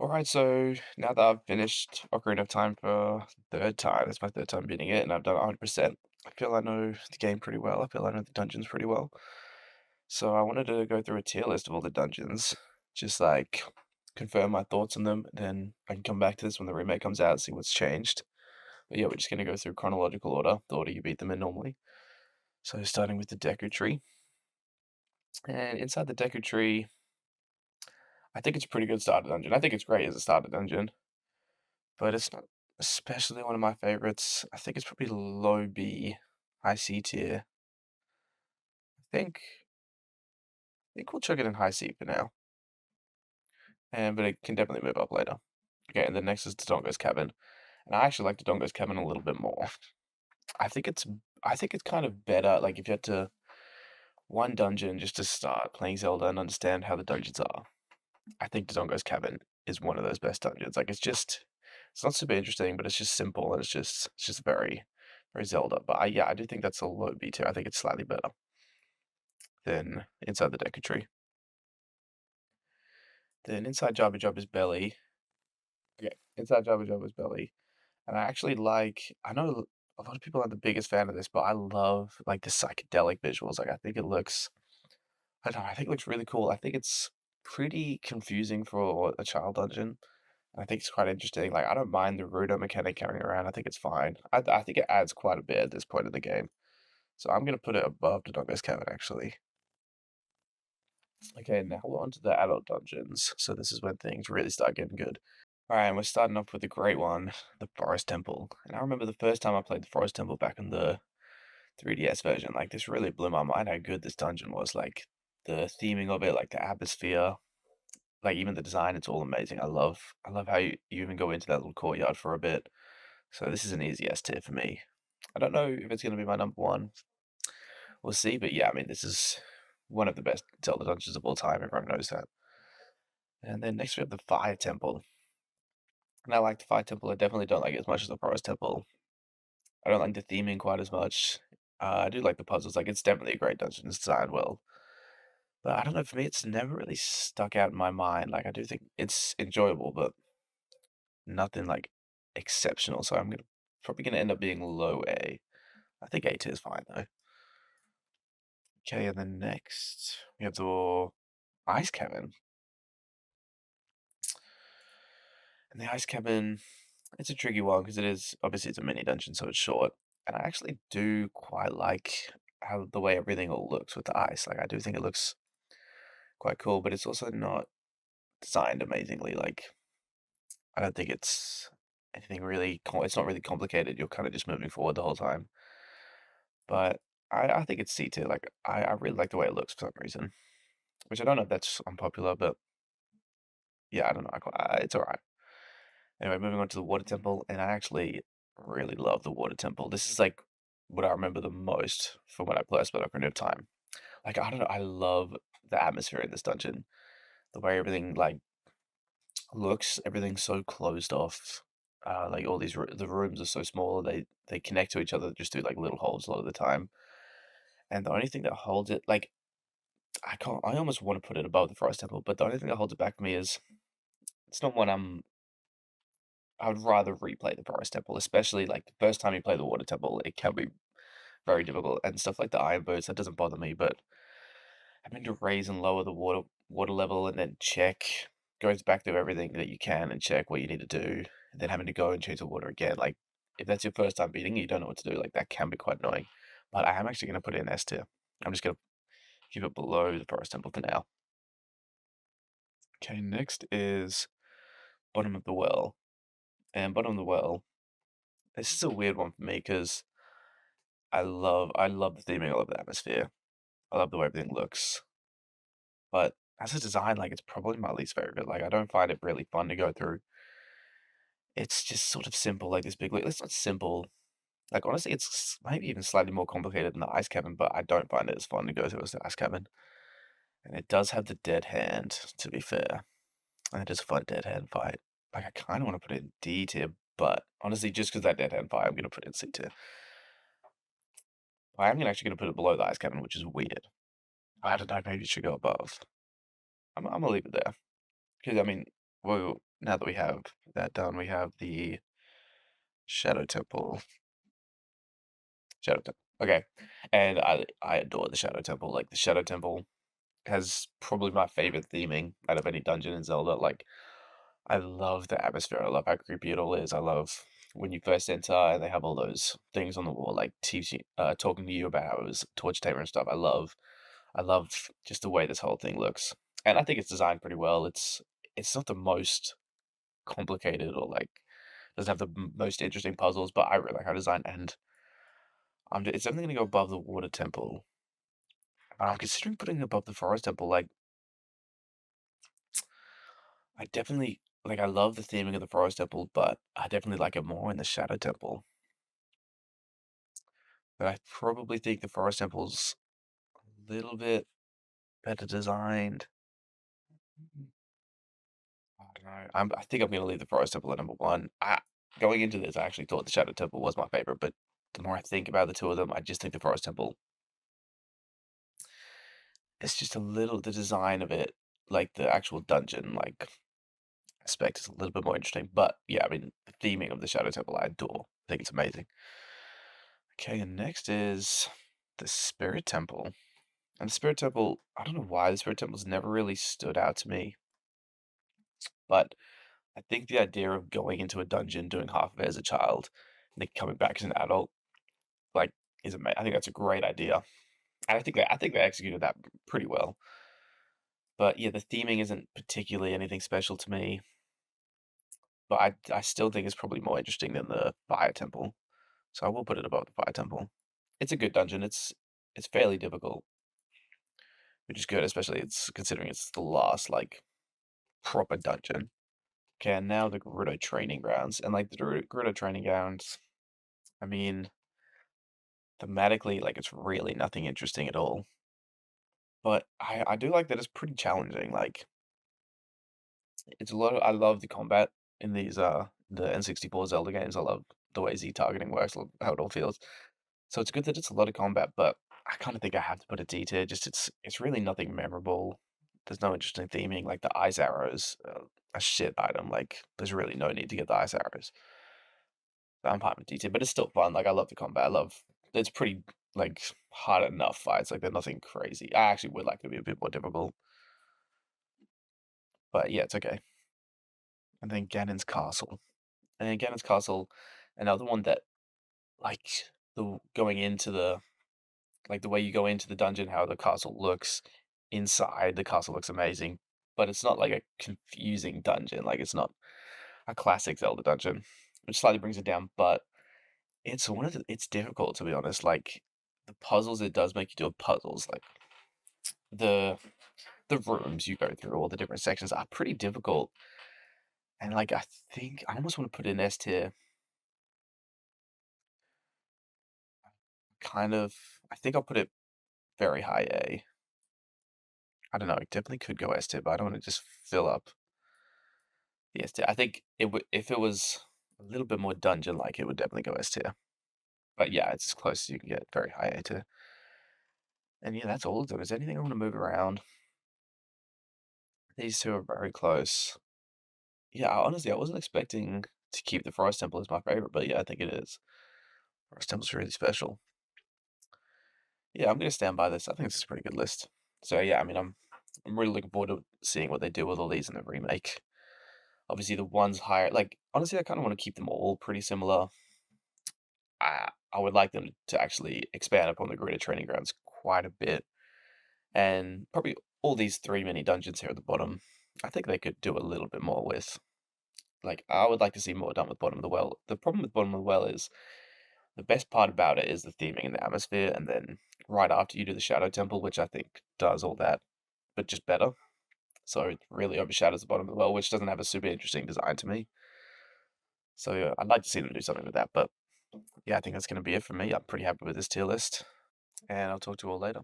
Alright, so now that I've finished Ocarina of Time for third time, it's my third time beating it, and I've done 100%. I feel I know the game pretty well. I feel I know the dungeons pretty well. So I wanted to go through a tier list of all the dungeons, just like confirm my thoughts on them, then I can come back to this when the remake comes out, see what's changed. But yeah, we're just gonna go through chronological order, the order you beat them in normally. So starting with the Deku Tree, and inside the Deku Tree, I think it's a pretty good starter dungeon. I think it's great as a starter dungeon. But it's not especially one of my favorites. I think it's probably low B, high C tier. I think we'll chuck it in high C for now, and but it can definitely move up later. Okay, and then next is Dodongo's Cabin, and I actually like Dodongo's Cabin a little bit more. I think it's I think it's kind of better. Like if you had to one dungeon just to start playing Zelda and understand how the dungeons are, I think Dodongo's Cabin is one of those best dungeons. Like it's not super interesting, but it's just simple and it's just very Zelda. But yeah, I do think that's a low B tier. I think it's slightly better than inside the Deku Tree. Then inside Jabba Jabba's belly. Okay, inside Jabba Jabba's belly, and I actually like. I know a lot of people aren't the biggest fan of this, but I love like the psychedelic visuals. Like I think it looks. I don't know. I think it looks really cool. I think it's pretty confusing for a child dungeon. I think it's quite interesting. Like, I don't mind the Rudo mechanic carrying around. I think it's fine. I think it adds quite a bit at this point in the game. So I'm gonna put it above the Doggo's Cavern, actually. Okay, now we're on to the adult dungeons. So this is when things really start getting good. Alright, and we're starting off with the great one, the Forest Temple. And I remember the first time I played the Forest Temple back in the 3DS version, like, this really blew my mind how good this dungeon was. Like, the theming of it, like, the atmosphere, like, even the design, it's all amazing. I love how you even go into that little courtyard for a bit. So this is an easy S tier for me. I don't know if it's going to be my number one. We'll see, but yeah, I mean, this is one of the best Zelda dungeons of all time. Everyone knows that. And then next we have the Fire Temple. And I like the Fire Temple. I definitely don't like it as much as the Forest Temple. I don't like the theming quite as much. I do like the puzzles. Like, it's definitely a great dungeon. It's designed well. But I don't know, for me, it's never really stuck out in my mind. Like, I do think it's enjoyable, but nothing like exceptional. So I'm gonna probably gonna end up being low A. I think A tier is fine though. Okay, and then next we have the Ice Cabin. And the Ice Cabin, it's a tricky one because it is obviously it's a mini dungeon, so it's short. And I actually do quite like how the way everything all looks with the ice. Like I do think it looks quite cool, but it's also not designed amazingly. Like I don't think it's anything really. It's not really complicated. You're kind of just moving forward the whole time. But I think it's C tier. Like I really like the way it looks for some reason, which I don't know if that's unpopular, but yeah, I don't know. It's alright. Anyway, moving on to the water temple, and I actually really love the water temple. This is like what I remember the most from when I first played Ocarina of Time. Like I don't know, I love the atmosphere in this dungeon. The way everything like looks, everything's so closed off. Like all the rooms are so small. They connect to each other just through like little holes a lot of the time. And the only thing that holds it, like I can't, I almost want to put it above the Forest Temple, but the only thing that holds it back for me is it's not one I would rather replay the Forest Temple, especially like the first time you play the Water Temple, it can be very difficult and stuff like the Iron Boots, that doesn't bother me, but having to raise and lower the water level and then check goes back to everything that you can and check what you need to do, and then having to go and change the water again. Like if that's your first time beating, you don't know what to do, like that can be quite annoying. But I am actually gonna put it in S tier. I'm just gonna keep it below the Forest Temple for now. Okay, next is Bottom of the Well. And Bottom of the Well, this is a weird one for me because I love the theming, I love the atmosphere. I love the way everything looks. But as a design, like it's probably my least favorite. Like I don't find it really fun to go through. It's just sort of simple, like this big it's not simple. Like honestly, it's maybe even slightly more complicated than the ice cabin, but I don't find it as fun to go through as the ice cabin. And it does have the dead hand, to be fair. And it is a fun dead hand fight. Like I kinda want to put it in D tier, but honestly, just because that dead hand fight, I'm gonna put it in C tier. I am actually gonna put it below the ice cabin, which is weird. I don't know, maybe it should go above. I'm gonna leave it there. Because I mean, well, now that we have that done, we have the Shadow Temple. Shadow Temple. Okay. And I adore the Shadow Temple. Like the Shadow Temple has probably my favorite theming out of any dungeon in Zelda. Like I love the atmosphere. I love how creepy it all is. I love when you first enter and they have all those things on the wall, like teaching, talking to you about how it was torture chamber and stuff. I love just the way this whole thing looks, and I think it's designed pretty well. It's not the most complicated or like doesn't have the most interesting puzzles, but I really like how it's designed, and it's definitely gonna go above the water temple. But I'm considering putting it above the forest temple. Like I definitely like I love the theming of the forest temple, but I definitely like it more in the shadow temple. But I probably think the forest temple's a little bit better designed. I don't know. I think I'm gonna leave the forest temple at number one. Going into this, I actually thought the shadow temple was my favorite, but the more I think about the two of them, I just think the forest temple. It's just a little the design of it, like the actual dungeon, like aspect is a little bit more interesting. But yeah, I mean the theming of the shadow temple, I adore. I think it's amazing. Okay, and next is the spirit temple. And the spirit temple, I don't know why the spirit temple's never really stood out to me, but I think the idea of going into a dungeon, doing half of it as a child, and then coming back as an adult, like, I think that's a great idea. And I think they executed that pretty well. But yeah, the theming isn't particularly anything special to me, but I still think it's probably more interesting than the fire temple. So I will put it above the fire temple. It's a good dungeon. It's fairly difficult, which is good, especially it's considering it's the last like proper dungeon. Okay, and now the Gerudo training grounds. And like the Gerudo training grounds, I mean, thematically, like it's really nothing interesting at all. But I do like that it's pretty challenging. Like it's a lot of I love the combat in these the N64 Zelda games. I love the way Z targeting works, love how it all feels. So it's good that it's a lot of combat, but I kind of think I have to put a D tier. Just it's really nothing memorable. There's no interesting theming. Like the ice arrows, a shit item. Like there's really no need to get the ice arrows. I'm fine with D tier, but it's still fun. Like I love the combat. I love it's pretty like hard enough fights. Like they're nothing crazy. I actually would like to be a bit more difficult, but yeah, it's okay. And then Ganon's castle. And Ganon's castle, another one that like the going into the like the way you go into the dungeon, how the castle looks inside, the castle looks amazing. But it's not like a confusing dungeon. Like it's not a classic Zelda dungeon, which slightly brings it down. But it's difficult to be honest. Like the puzzles it does make you do puzzles. Like the the rooms you go through, all the different sections are pretty difficult. And like I think I almost want to put it in S tier. Kind of I think I'll put it very high A. I don't know, it definitely could go S tier, but I don't wanna just fill up the S tier. I think it would if it was a little bit more dungeon-like, it would definitely go S tier. But yeah, it's as close as you can get, very high A tier. And yeah, that's all of them. Is there anything I wanna move around? These 2 are very close. Yeah, honestly, I wasn't expecting to keep the Forest Temple as my favorite, but yeah, I think it is. Forest Temple's really special. Yeah, I'm gonna stand by this. I think this is a pretty good list. So yeah, I mean, I'm really looking forward to seeing what they do with all these in the remake. Obviously, the ones higher, like honestly, I kind of want to keep them all pretty similar. I would like them to actually expand upon the greater training grounds quite a bit, and probably all these three mini dungeons here at the bottom. I think they could do a little bit more with. Like, I would like to see more done with Bottom of the Well. The problem with Bottom of the Well is the best part about it is the theming and the atmosphere, and then right after you do the Shadow Temple, which I think does all that, but just better. So it really overshadows the Bottom of the Well, which doesn't have a super interesting design to me. So yeah, I'd like to see them do something with that. But yeah, I think that's going to be it for me. I'm pretty happy with this tier list, and I'll talk to you all later.